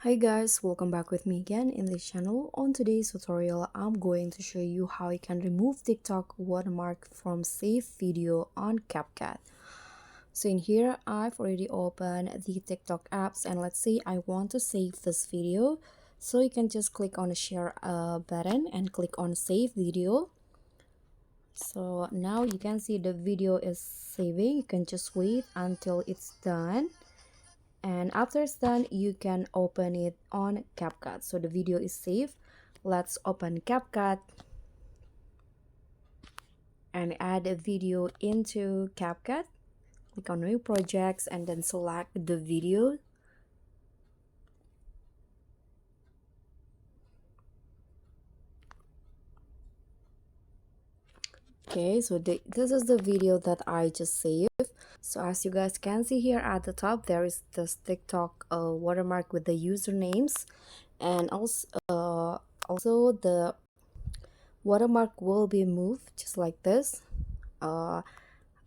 Hi guys, welcome back with me again in this channel. On today's tutorial, I'm going to show you how you can remove TikTok watermark from save video on Capcut. So in here, I've already opened the TikTok apps, and let's say I want to save this video. So you can just click on the share button and click on save video. So now you can see the video is saving. You can just wait until it's done, and after it's done you can open it on Capcut. So the video is saved. Let's open Capcut and add a video into Capcut. Click on new projects and then select the video. Okay, so this is the video that I just saved. So as you guys can see here at the top, there is this TikTok watermark with the usernames, and also the watermark will be moved just like this.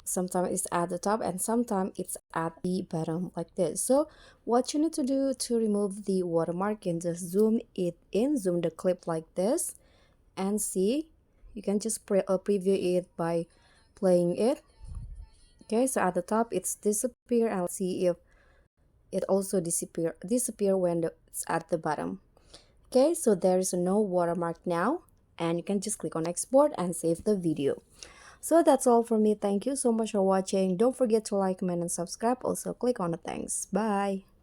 Sometimes it's at the top and sometimes it's at the bottom like this. So what you need to do to remove the watermark, you can just zoom it in, zoom the clip like this, and see, you can just preview it by playing it. Okay, so at the top it's disappear, and let's see if it also disappear when it's at the bottom. Okay, so there is no watermark now, and you can just click on export and save the video. So that's all for me. Thank you so much for watching. Don't forget to like, comment, and subscribe. Also click on the thanks. Bye.